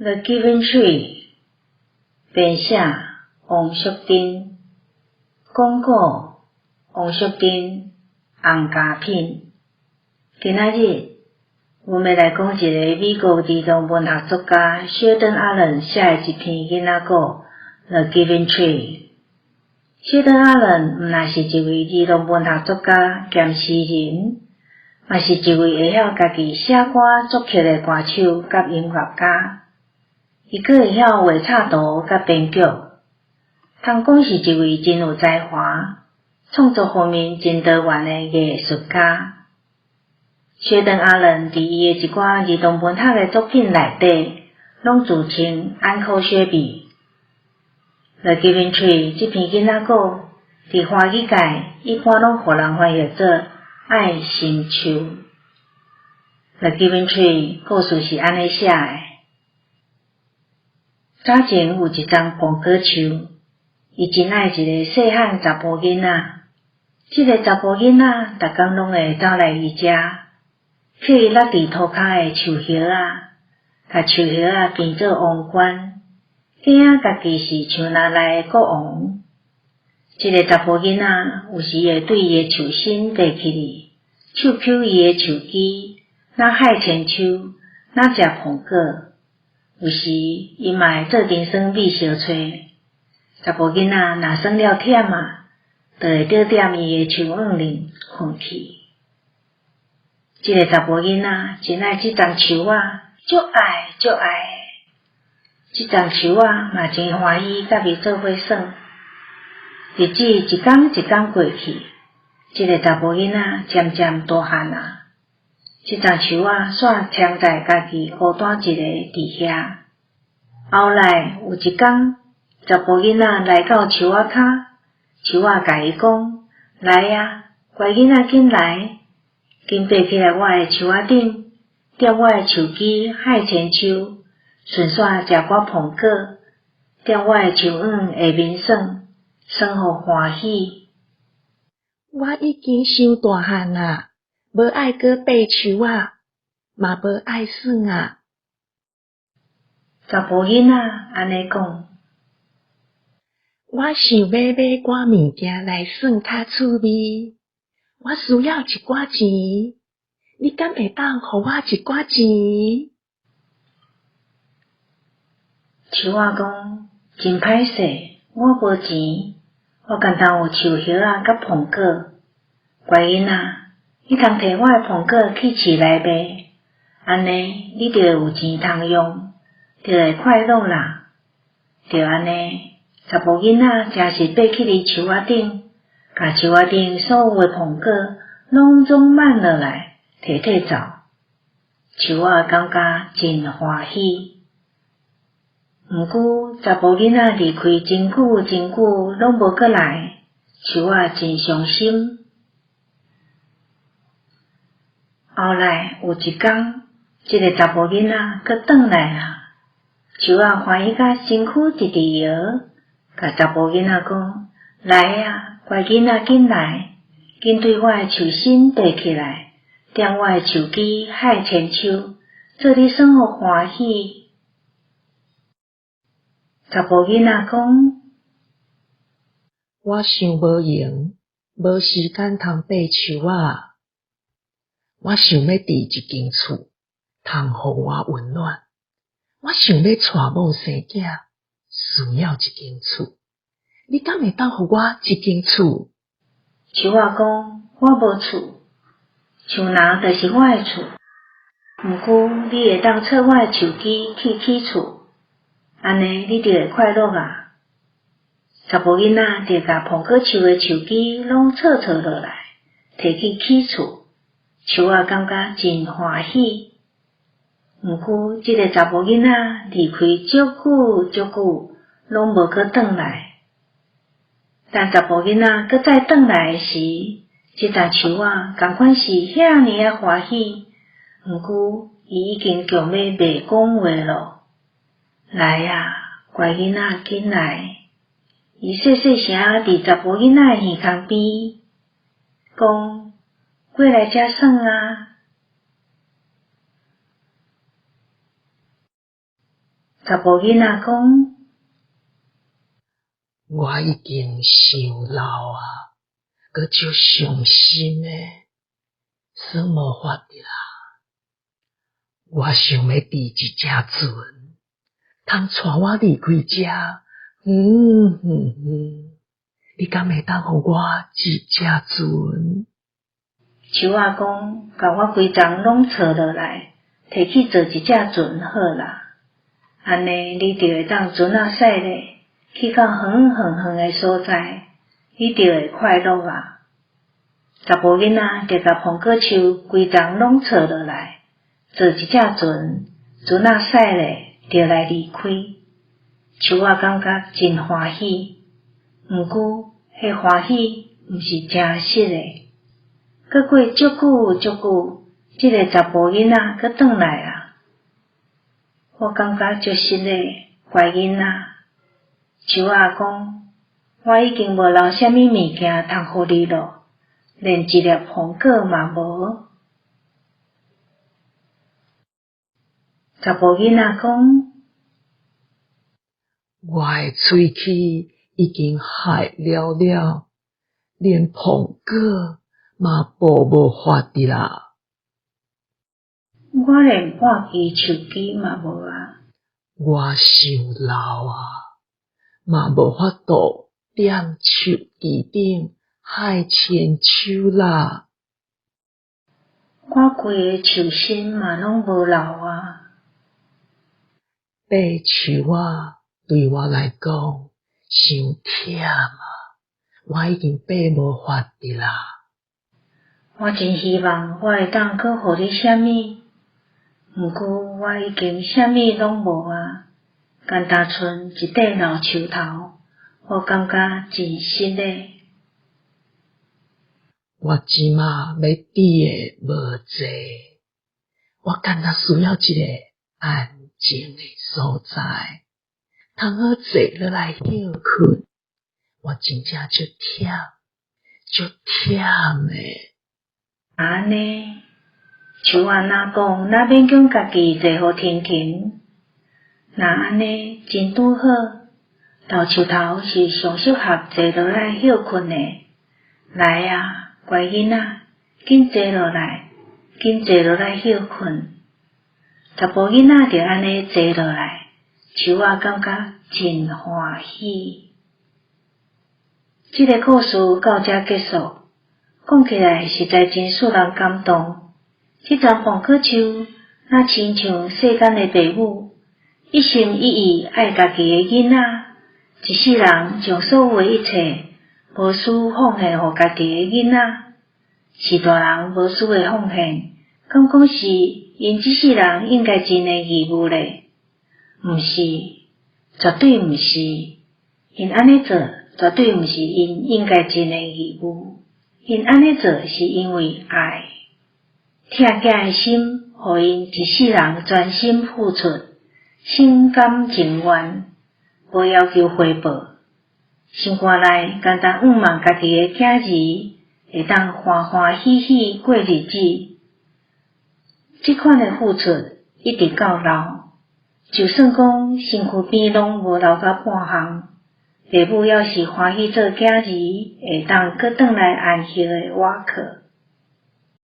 The Giving Tree 编写王淑珍，广告王淑珍洪家品。今仔日我们来讲一个美国儿童文学作家薛登·阿伦写的一篇囡仔故《The Giving Tree》。薛登·阿伦毋但是一位儿童文学作家兼诗人，嘛是一位会晓家己写歌作曲的歌手甲音乐家。伊阁会晓画插图甲编曲，通讲是一位真有才华、创作方面真多元的艺术家。薛登·阿伦伫伊的一寡儿童文学的作品内底，拢自称安可雪碧。The Giving Tree 这篇囡仔故伫华语界一般拢互人翻译做爱心树。The Giving Tree 故事是安尼写的：早前有一丛苹果树，伊真爱一个细汉查甫囡仔。这个查甫囡仔逐工拢会走来伊家，去伊落伫涂骹的树叶甲树叶编做王冠，惊家己是树林内的国王。这个查甫囡仔有时会对伊的树身爬起哩，嗅嗅伊的树枝，若海千秋，若食苹果。有时伊嘛会做甜酸米烧炊。查甫囡仔若酸了忝就会倒踮伊的树荫里困去。这个查甫囡仔真爱这丛树足爱。这丛树嘛真欢喜甲伊做伙耍。日子一天一天过去，这个查甫囡仔渐渐大汉这丛树煞徛在家己孤单一个伫遐。后来有一天，查甫囡仔来到树骹，树甲伊讲：“来乖囡仔紧来，紧爬起来我的树顶，踮我的树枝海千秋，顺续食我苹果，踮我的树荫下面耍互欢喜。”我已经伤大汉无爱阁爬树嘛无爱耍查甫囡仔安尼讲。我想要买寡物件来耍较趣味，我需要一寡钱，你敢会当互我一寡钱？树讲：真歹势，我无钱，我敢当有树叶甲苹果。乖囡仔，你通摕我的苹果去市内卖，安尼你就会有钱通用，就会快乐啦。就安尼，查甫囡仔真是爬去哩树顶，甲树顶所有的苹果拢装满落来，摕走。树感觉真欢喜。毋过，查甫囡仔离开真久，拢无过来，树真伤心。后来有一天，这个查甫囡仔阁转来树欢喜甲身躯直摇，甲查甫囡仔讲：“来乖囡仔紧来，紧对我的树身爬起来，踮我的树枝海千秋，做你耍互欢喜。”查甫囡仔讲：“我想无闲，无时间通爬树我想要住一间厝，通互我温暖。我想要带某生囝，需要一间厝。你敢会当互我一间厝？”树讲：“我无厝，树林就是我的厝。毋过你会当插我的树枝去起厝，安尼你就会快乐查甫囡仔就甲苹果树的树枝拢插落来，摕去起厝。树感觉真欢喜。毋过，这个查甫囡仔离开足久，拢无阁转来。当查甫囡仔阁再转来时，这丛树同款是遐尔欢喜。毋过，伊已经强要袂讲话咯。来乖囡仔紧来！伊细声伫查甫囡仔的耳孔边讲：“过来遮耍查甫囡仔讲，我已经伤老啊，搁就伤心诶，算无法的啦。我想要伫一只船，通带我离开这。你敢会当互我一只船？树仔讲，甲我规丛拢撮落来，摕去做一只船好啦。安尼你就会当船仔驶咧，去到远诶所在，你就会快乐啊。查甫囡仔就甲苹果树规丛拢撮落来，做一只船，船仔驶咧就来离开。树仔感觉真欢喜，毋过迄欢喜毋是真实诶。过过足久，这个查甫囡仔搁转来啊！我感觉足实诶，乖囡仔。树仔讲，我已经无留啥物物件通互你咯，连一粒苹果嘛无。查甫囡仔讲，我诶喙齿已经害了，连苹果嘛无法的啦。我连半支手机嘛无啊！我伤老啊，嘛无法度踮手机顶害千手啦。我规个手心嘛拢无留啊！爬树啊，对我来讲伤忝啊，我已经爬无法的啦。我真希望我会当搁互你啥物，毋过我已经啥物拢无啊，干单剩一块老树头，我感觉真实诶。我即马要伫诶无济，我干那需要一个安静诶所在，通好坐落来休困。我真正足忝诶。安尼，树仔若讲，若免讲家己坐互天晴，若安尼真拄好。老树头是上适合坐落来休困诶。来啊，乖囡仔，紧坐落来休困。查甫囡仔就安尼坐落来，树仔感觉真欢喜。这个故事到这结束，讲起来实在真使人感动。这丛苹果树，若亲像世间的父母，一心一意爱家己的囡仔，一世人将所有的一切无私奉献互家己的囡仔，是大人无私的奉献，敢讲是因这世人应该尽的义务咧？毋是，绝对毋是。因安尼做，绝对毋是因应该尽的义务。因安尼做是因为爱，疼囝的心，互因一世人全心付出，心甘情愿，无要求回报。心肝内简单仰望家己的囝儿，会当欢欢喜喜过日子。这款的付出一直到老，就算讲身躯边拢无留到半项，父母要是欢喜做囝儿，会当搁转来安息的瓦靠。